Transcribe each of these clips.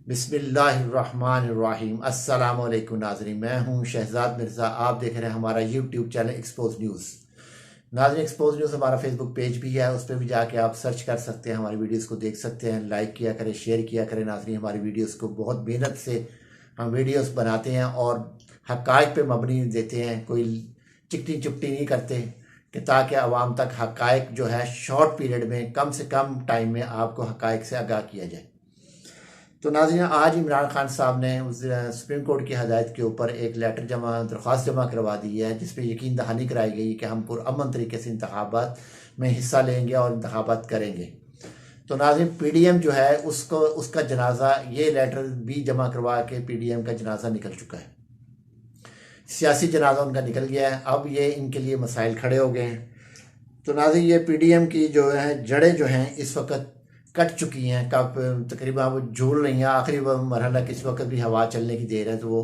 बिस्मिल्लाहिर्रहमानिर्रहीम। अस्सलाम वालेकुम नाज़रीन, मैं हूं शहजाद मिर्ज़ा। आप देख रहे हैं हमारा यूट्यूब चैनल एक्सपोज न्यूज़। नाज़रीन, एक्सपोज न्यूज़ हमारा फेसबुक पेज भी है, उस पर भी जाके आप सर्च कर सकते हैं, हमारी वीडियोस को देख सकते हैं। लाइक किया करें, शेयर किया करें। नाज़रीन, हमारी वीडियोस को बहुत मेहनत से हम वीडियोस बनाते हैं और हक़ाइक़ पे मबनी देते हैं, कोई चिकटी चुपटी नहीं करते, कि ताकि आवाम तक हक़ाइक़ जो है शॉर्ट पीरियड में, कम से कम टाइम में आपको हक़ाइक़ से आगाह किया जाए। तो नाज़रीन, आज इमरान खान साहब ने सुप्रीम कोर्ट की हदायत के ऊपर एक लेटर दरख्वास्त जमा करवा दी है, जिसपे यकीन दहानी कराई गई कि हम पुरअमन तरीके से इंतखाबात में हिस्सा लेंगे और इंतखाबात करेंगे। तो नाज़रीन, पीडीएम जो है उसको उसका जनाजा, ये लेटर भी जमा करवा के पीडीएम का जनाजा निकल चुका है, सियासी जनाजा उनका निकल गया है। अब ये इनके लिए मसाइल खड़े हो गए हैं। तो नाज़रीन, ये पीडीएम की जो है जड़ें जो हैं इस वक्त कट चुकी हैं, कब तकरीबन वो झूल रही हैं। आखिरी वो मरहला किस वक्त भी हवा चलने की देर है, तो वो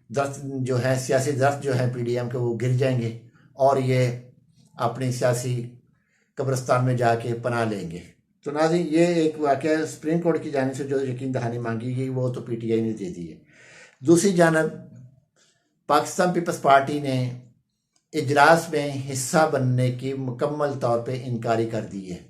दरख्त जो है, सियासी दरख्त जो है पीडीएम के, वो गिर जाएंगे और ये अपनी सियासी कब्रिस्तान में जाके पनाह लेंगे। तो नाज़रीन, ये एक वाक़या सुप्रीम कोर्ट की जानिब से जो यकीन दहानी मांगी गई, वो तो पीटीआई ने दे दी है। दूसरी जानब पाकिस्तान पीपल्स पार्टी ने इजलास में हिस्सा बनने की मुकम्मल तौर पे इनकारी कर दी है।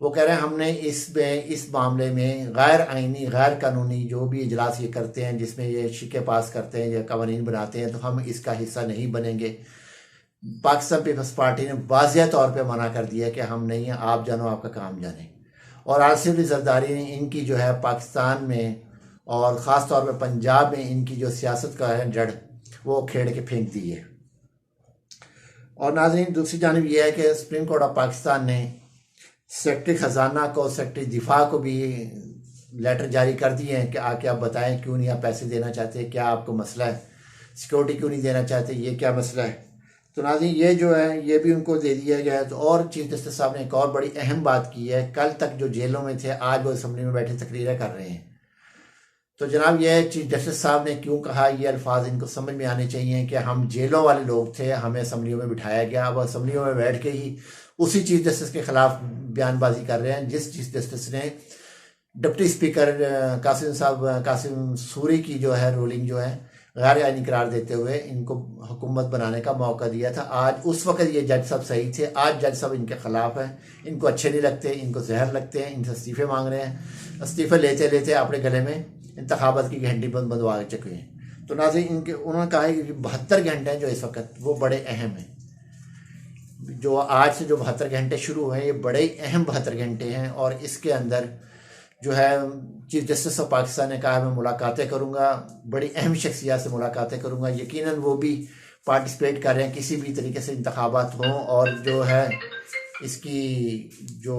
वो कह रहे हैं हमने इस मामले में गैर आइनी, गैर कानूनी जो भी इजलास ये करते हैं, जिसमें ये शिक्के पास करते हैं या कवानीन बनाते हैं, तो हम इसका हिस्सा नहीं बनेंगे। पाकिस्तान पीपल्स पार्टी ने वाज़िया तौर पे मना कर दिया कि हम नहीं हैं, आप जानो आपका काम जाने। और आसिफ अली जरदारी ने इनकी जो है पाकिस्तान में और ख़ास तौर पर पंजाब में इनकी जो सियासत का है जड़, वो खेड़ के फेंक दी है। और नाज़रीन, दूसरी जानिब यह है कि सुप्रीम कोर्ट ऑफ पाकिस्तान ने सेक्रेटरी ख़जाना को, सेक्रेटरी दिफा को भी लेटर जारी कर दिए हैं कि आके आप बताएं क्यों नहीं आप पैसे देना चाहते, क्या आपको मसला है, सिक्योरिटी क्यों नहीं देना चाहते, ये क्या मसला है। तो नाज़रीन, ये जो है ये भी उनको दे दिया गया है। तो और चीफ जस्टिस साहब ने एक और बड़ी अहम बात की है, कल तक जो जेलों में थे आज वो असम्बली में बैठे तकरीरें कर रहे हैं। तो जनाब, यह चीफ जस्टिस साहब ने क्यों कहा, ये अल्फाज इनको समझ में आने चाहिए कि हम जेलों वाले लोग थे, हमें असम्बलियों में बिठाया गया, अब असम्बलियों में बैठ के ही उसी चीफ जस्टिस के खिलाफ बयानबाजी कर रहे हैं, जिस चीफ जस्टिस ने डिप्टी स्पीकर कासिम सूरी की जो है रूलिंग जो है गैर आइनी करार देते हुए इनको हुकूमत बनाने का मौका दिया था। आज उस वक्त ये जज साहब सही थे, आज जज साहब इनके खिलाफ हैं, इनको अच्छे नहीं लगते, इनको जहर लगते हैं, इनसे इस्तीफ़े मांग रहे हैं। इस्तीफ़े लेते लेते अपने गले में इंतखाबात की घंटी बंधवा चुके हैं। तो नाज़रीन, इनके उन्होंने कहा है कि 72 घंटे हैं जो इस वक्त, वो बड़े अहम हैं। जो आज से जो 72 घंटे शुरू हुए हैं, ये बड़े अहम 72 घंटे हैं। और इसके अंदर जो है चीफ जस्टिस ऑफ पाकिस्तान ने कहा मैं मुलाकातें करूँगा, बड़ी अहम शख्सियत से मुलाकातें करूँगा। यकीनन वो भी पार्टिसिपेट कर रहे हैं, किसी भी तरीके से इंतखाबात हों और जो है इसकी जो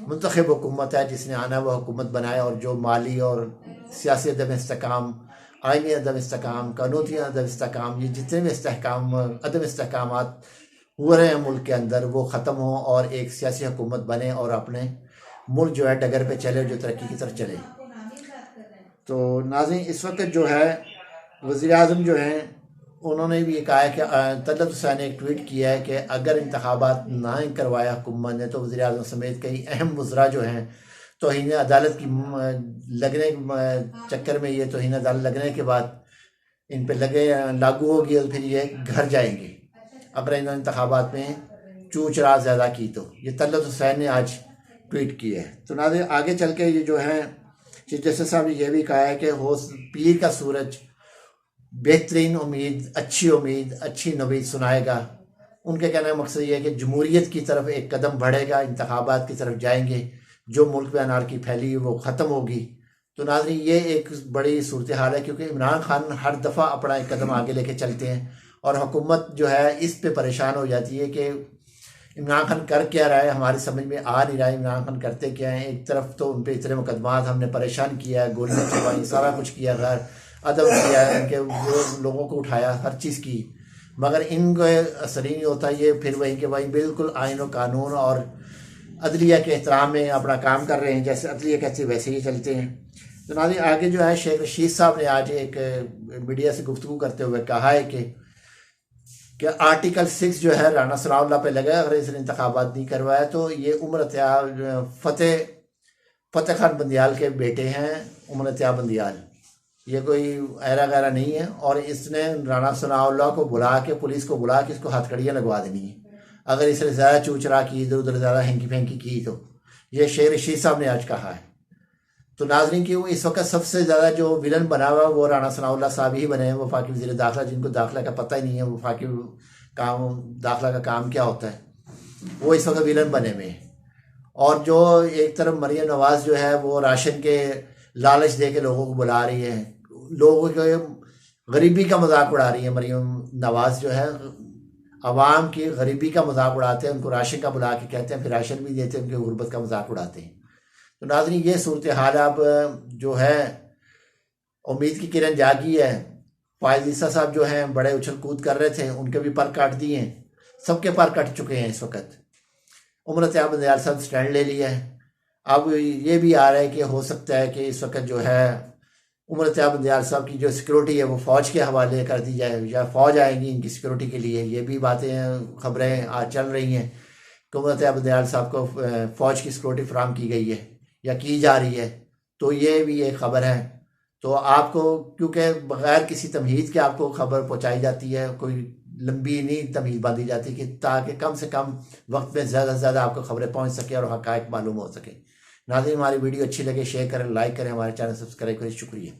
मुंतखब हुकूमत है, जिसने आना वह हुकूमत बनाए, और जो माली और सियासी अदम इस्तेकाम, आइनी अदम इस्तेकाम, कानूनी अदम इस्तेकाम, ये जितने भी अदम इस्तेकामात हुए रहे हैं मुल्क के अंदर, वो ख़त्म हो और एक सियासी हुकूमत बने और अपने मुल्क जो है डगर पे चले, जो तरक्की की तरफ चले। तो नाज़रीन, इस वक्त जो है वज़ीर आज़म जो हैं उन्होंने भी कहा है कि तलत हुसैन ने एक ट्वीट किया है कि अगर इंतखाबात ना करवाया हुकूमत ने, तो वज़ीर आज़म समेत कई अहम वज़रा जो हैं तौहीन अदालत की लगने चक्कर में, ये तौहीन अदालत लगने के बाद इन पर लागू होगी और फिर ये घर जाएंगे अगर इन्होंने इंतखाबात में चूचरा ज़्यादा की। तो ये तलत हुसैन ने आज ट्वीट किया है। तो नाज़रीन, आगे चल के ये जो है चीफ जस्टिस साहब ने यह भी कहा है कि हो पीर का सूरज बेहतरीन उम्मीद, अच्छी नवीद सुनाएगा। उनके कहने का मकसद ये है कि जमहूरियत की तरफ एक कदम बढ़ेगा, इंतखाबात की तरफ जाएंगे, जो मुल्क में अनारकी फैली है वो ख़त्म होगी। तो नाज़रीन, ये एक बड़ी सूरत हाल है, क्योंकि इमरान खान हर दफ़ा अपना एक कदम आगे लेके चलते हैं और हुकूमत जो है इस पे परेशान हो जाती है कि इमरान खान कर क्या रहा है, हमारी समझ में आ नहीं रहा है इमरान खान करते क्या हैं। एक तरफ तो उन पर इतने मुकदमात हमने परेशान किया है, गोलियाँ चलवाई, सारा कुछ किया, गैर अदब किया है, इनके लोगों को उठाया, हर चीज़ की, मगर इनको असर ही नहीं होता। ये फिर वही कि भाई बिल्कुल आइन और कानून और अदलिया के एहतराम में अपना काम कर रहे हैं, जैसे अदलिया कहते वैसे ही चलते हैं। तो नाज़रीन, आगे जो है शेख रशीद साहब ने आज एक मीडिया से गुफ्तगू करते हुए कहा है कि आर्टिकल 6 जो है राना सनाउल्लाह पे लगा, अगर इसने इंतखाबात नहीं करवाया तो ये उम्र फतेह फ़तेह खान बंदियाल के बेटे हैं उमर अत्याब बंदियाल। ये कोई ऐरा गैरा नहीं है। और इसने राणा सनाउल्लाह को बुला के, पुलिस को बुला के इसको हथकड़ियाँ लगवा देनी है अगर इसने ज़्यादा चूचरा की, इधर उधर ज़्यादा हैंकी फेंकी की। तो ये शेर रशीद साहब ने आज कहा है। तो नाजरीन की इस वक्त सबसे ज़्यादा जो विलन बना हुआ वो राणा सनाउल्लाह साहब ही बने हैं, वफाकी वज़ीर दाखिला, जिनको दाखिला का पता ही नहीं है, वफाकी काम दाखिला का काम क्या होता है, वो इस वक्त विलन बने हुए हैं। और जो एक तरफ मरियम नवाज़ जो है वो राशन के लालच दे के लोगों को बुला रही है, लोगों के गरीबी का मजाक उड़ा रही है। मरियम नवाज़ जो है अवाम की गरीबी का मजाक उड़ाते हैं, उनको राशन का बुला के कहते हैं, फिर राशन भी देते हैं, उनकी गुर्बत का मजाक उड़ाते हैं। तो नाज़रीन ये सूरत हाल अब जो है, उम्मीद की किरण जागी है। फायद ईसा साहब जो हैं बड़े उछल कूद कर रहे थे, उनके भी पर काट दिए हैं, सबके पर कट चुके हैं इस वक्त। उमर अत्याब बंदियाल साहब स्टैंड ले लिया है। अब ये भी आ रहा है कि हो सकता है कि इस वक्त जो है उमर अत्याब बंदियाल साहब की जो सिक्योरिटी है वो फ़ौज के हवाले कर दी जाए, या फ़ौज आएगी इनकी सिक्योरिटी के लिए। ये भी बातें, खबरें आज चल रही हैं कि उमर अत्याब बंदियाल साहब को फ़ौज की सिक्योरिटी फराम की गई है या की जा रही है। तो ये भी एक ख़बर है। तो आपको, क्योंकि बग़ैर किसी तमहीद के आपको खबर पहुँचाई जाती है, कोई लंबी नहीं तमहीद बांधी जाती, कि ताकि कम से कम वक्त में ज़्यादा से ज़्यादा आपको खबरें पहुँच सके और हक़ाइक़ मालूम हो सके। नाज़रीन हमारी वीडियो अच्छी लगे शेयर करें, लाइक करें, हमारे चैनल सब्सक्राइब करें। शुक्रिया।